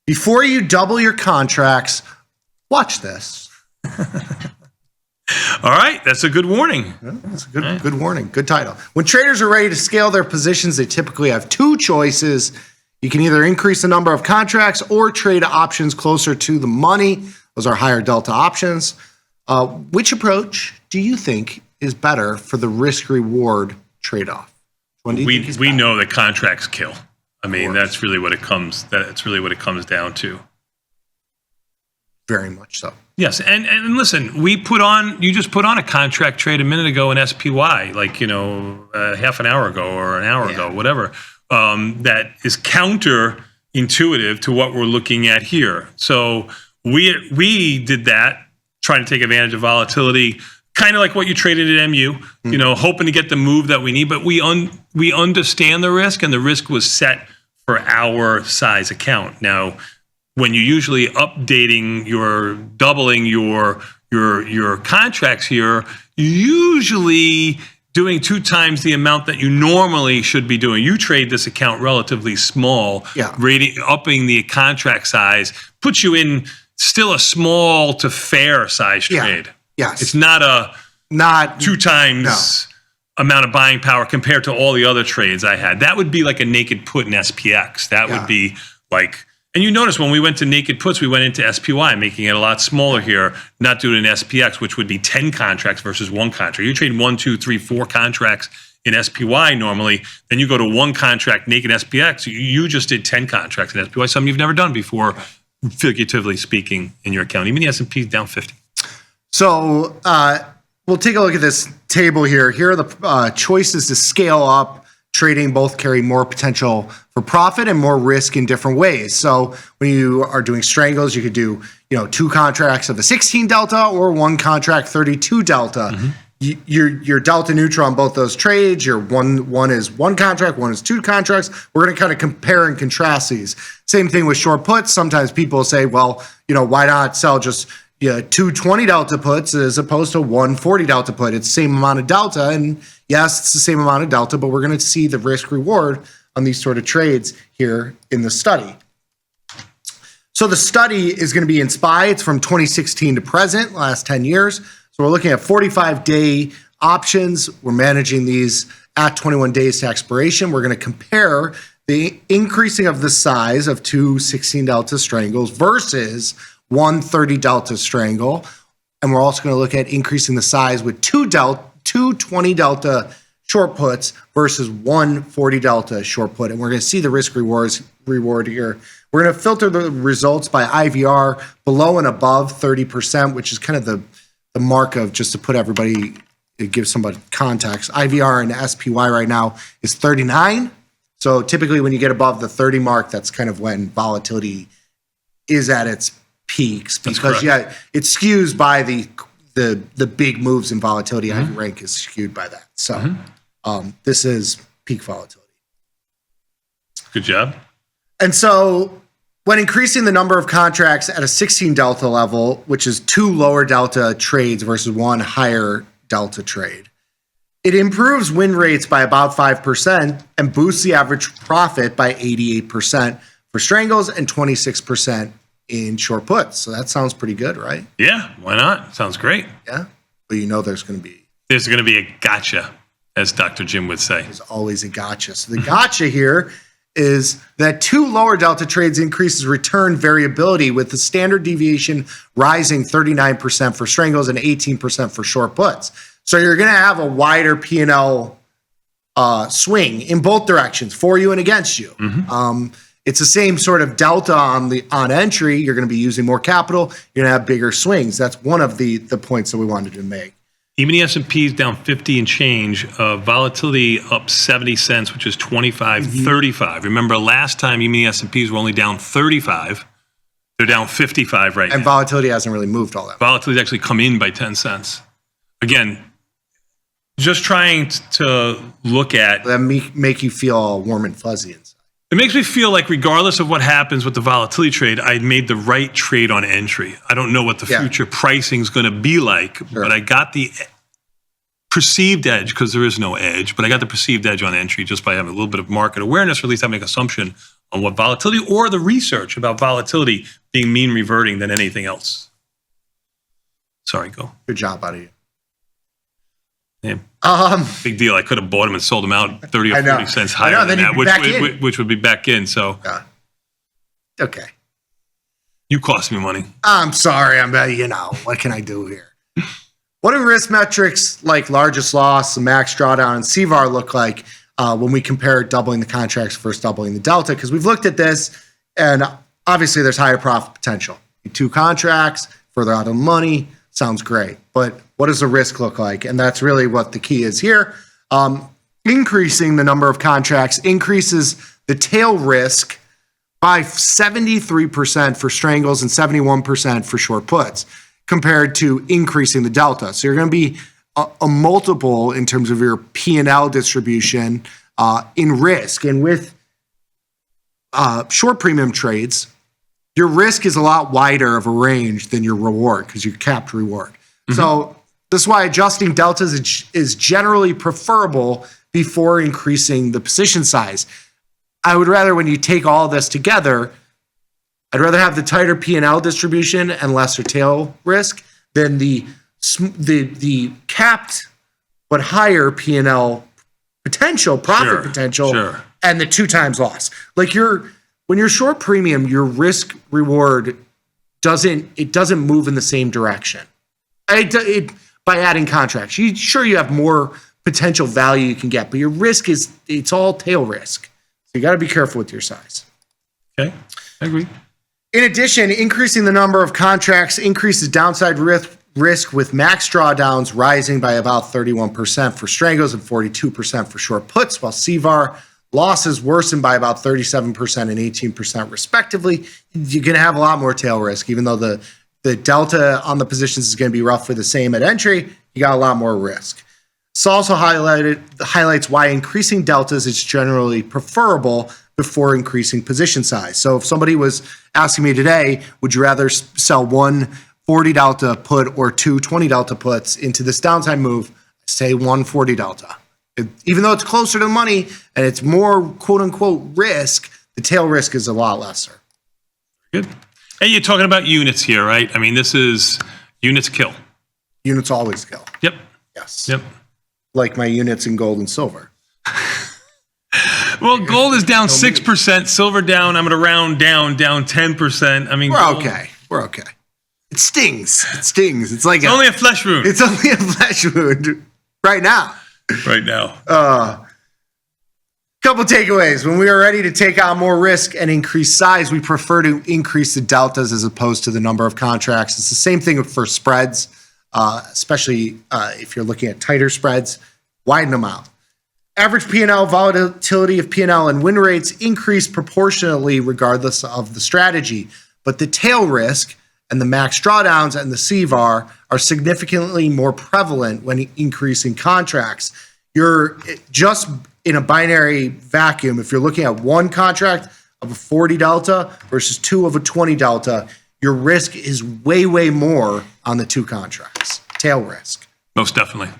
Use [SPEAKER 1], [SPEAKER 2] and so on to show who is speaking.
[SPEAKER 1] Before you double your contracts, watch this.
[SPEAKER 2] All right, that's a good warning.
[SPEAKER 1] Yeah, that's a good warning. Good title. When traders are ready to scale their positions, they typically have two choices. You can either increase the number of contracts or trade options closer to the money. Those are higher delta options. Which approach do you think is better for the risk-reward trade-off?
[SPEAKER 2] We know that contracts kill. I mean, that's really what it comes down to.
[SPEAKER 1] Very much so.
[SPEAKER 2] Yes, and listen, you just put on a contract trade a minute ago in SPY, like, half an hour ago or an hour ago, whatever. That is counterintuitive to what we're looking at here. So we did that, trying to take advantage of volatility, kind of like what you traded at MU, hoping to get the move that we need. But we understand the risk, and the risk was set for our size account. Now, when you're usually doubling your contracts here, you're usually doing 2 times the amount that you normally should be doing. You trade this account relatively small, upping the contract size puts you in still a small to fair size trade.
[SPEAKER 1] Yes.
[SPEAKER 2] It's not 2 times amount of buying power compared to all the other trades I had. That would be like a naked put in SPX. That would be like, and you notice when we went to naked puts, we went into SPY, making it a lot smaller here, not doing an SPX, which would be 10 contracts versus 1 contract. You trade 1, 2, 3, 4 contracts in SPY normally, then you go to 1 contract naked SPX. You just did 10 contracts in SPY, something you've never done before, figuratively speaking, in your account. Even the S&P is down 50.
[SPEAKER 1] So we'll take a look at this table here. Here are the choices to scale up. Trading both carry more potential for profit and more risk in different ways. So when you are doing strangles, you could do 2 contracts of a 16 delta or 1 contract 32 delta. Mm-hmm. You're delta neutral on both those trades. Your one is 1 contract, 1 is 2 contracts. We're going to kind of compare and contrast these. Same thing with short puts. Sometimes people say, well, why not sell just 2 20 delta puts as opposed to 1 40 delta put? It's the same amount of delta, and yes, it's the same amount of delta, but we're going to see the risk reward on these sort of trades here in the study. So the study is going to be in SPY. It's from 2016 to present, last 10 years. So we're looking at 45-day options. We're managing these at 21 days to expiration. We're going to compare the increasing of the size of 2 16 delta strangles versus 1 30 delta strangle. And we're also going to look at increasing the size with 2 20 delta short puts versus 1 40 delta short put. And we're going to see the risk reward here. We're going to filter the results by IVR below and above 30%, which is kind of the mark of, just to put everybody, to give somebody context. IVR in SPY right now is 39. So typically when you get above the 30 mark, that's kind of when volatility is at its peaks, because it skews by the big moves in volatility. Mm-hmm. IV rank is skewed by that. So this is peak volatility.
[SPEAKER 2] Good job.
[SPEAKER 1] And so when increasing the number of contracts at a 16 delta level, which is 2 lower delta trades versus 1 higher delta trade, it improves win rates by about 5% and boosts the average profit by 88% for strangles and 26% in short puts. So that sounds pretty good, right?
[SPEAKER 2] Yeah, why not? Sounds great.
[SPEAKER 1] Yeah, but there's going to be
[SPEAKER 2] a gotcha, as Dr. Jim would say.
[SPEAKER 1] There's always a gotcha. So the gotcha here is that 2 lower delta trades increases return variability, with the standard deviation rising 39% for strangles and 18% for short puts. So you're going to have a wider P&L swing in both directions, for you and against you. Mm-hmm. It's the same sort of delta on entry. You're going to be using more capital. You're going to have bigger swings. That's one of the points that we wanted to make.
[SPEAKER 2] Even the S&P is down 50 and change. Volatility up 70 cents, which is 25.35. Remember, last time even the S&Ps were only down 35. They're down 55 right now.
[SPEAKER 1] And volatility hasn't really moved all that much.
[SPEAKER 2] Volatility's actually come in by 10 cents. Again, just trying to look at...
[SPEAKER 1] That make you feel all warm and fuzzy inside.
[SPEAKER 2] It makes me feel like regardless of what happens with the volatility trade, I made the right trade on entry. I don't know what the future pricing is going to be like, but I got the perceived edge, because there is no edge, but I got the perceived edge on entry just by having a little bit of market awareness, or at least having an assumption on what volatility or the research about volatility being mean reverting than anything else. Sorry, go.
[SPEAKER 1] Good job out of you.
[SPEAKER 2] Yeah. Big deal. I could have bought them and sold them out 30 or 40 cents higher than that, which would be back in. So,
[SPEAKER 1] okay.
[SPEAKER 2] You cost me money.
[SPEAKER 1] I'm sorry. What can I do here? What do risk metrics like largest loss, max drawdown, and CVaR look like when we compare doubling the contracts versus doubling the delta? Because we've looked at this, and obviously there's higher profit potential. 2 contracts, further out of money, sounds great. But what does the risk look like? And that's really what the key is here. Increasing the number of contracts increases the tail risk by 73% for strangles and 71% for short puts, compared to increasing the delta. So you're going to be a multiple in terms of your P&L distribution in risk. And with short premium trades, your risk is a lot wider of a range than your reward because you're capped reward. Mm-hmm. So this is why adjusting deltas is generally preferable before increasing the position size. I would rather, when you take all this together, I'd rather have the tighter P&L distribution and lesser tail risk than the capped but higher P&L potential, profit potential, and the 2 times loss. Like when you're short premium, your risk reward doesn't move in the same direction. By adding contracts, you have more potential value you can get, but your risk it's all tail risk. So you got to be careful with your size. Okay, I agree. In addition, increasing the number of contracts increases downside risk with max drawdowns rising by about 31% for strangles and 42% for short puts, while CVaR losses worsen by about 37% and 18% respectively. You're going to have a lot more tail risk, even though the delta on the positions is going to be roughly the same at entry. You got a lot more risk. This also highlights why increasing deltas is generally preferable before increasing position size. So if somebody was asking me today, would you rather sell 1 40 delta put or 2 20 delta puts into this downside move? I say 1 40 delta. Even though it's closer to the money and it's more quote unquote risk, the tail risk is a lot lesser.
[SPEAKER 2] Good. And you're talking about units here, right? I mean, this is units kill.
[SPEAKER 1] Units always kill.
[SPEAKER 2] Yep.
[SPEAKER 1] Yes.
[SPEAKER 2] Yep.
[SPEAKER 1] Like my units in gold and silver.
[SPEAKER 2] Well, gold is down 6%, silver down. I'm going to round down 10%. I mean,
[SPEAKER 1] We're okay. It stings. It's like
[SPEAKER 2] only a flesh wound.
[SPEAKER 1] It's only a flesh wound right now. Couple takeaways. When we are ready to take on more risk and increase size, we prefer to increase the deltas as opposed to the number of contracts. It's the same thing for spreads, especially if you're looking at tighter spreads. Widen them out. Average P&L, volatility of P&L, and win rates increase proportionately regardless of the strategy. But the tail risk and the max drawdowns and the CVaR are significantly more prevalent when increasing contracts. You're just in a binary vacuum. If you're looking at 1 contract of a 40 delta versus 2 of a 20 delta, your risk is way, way more on the 2 contracts. Tail risk.
[SPEAKER 2] Most definitely.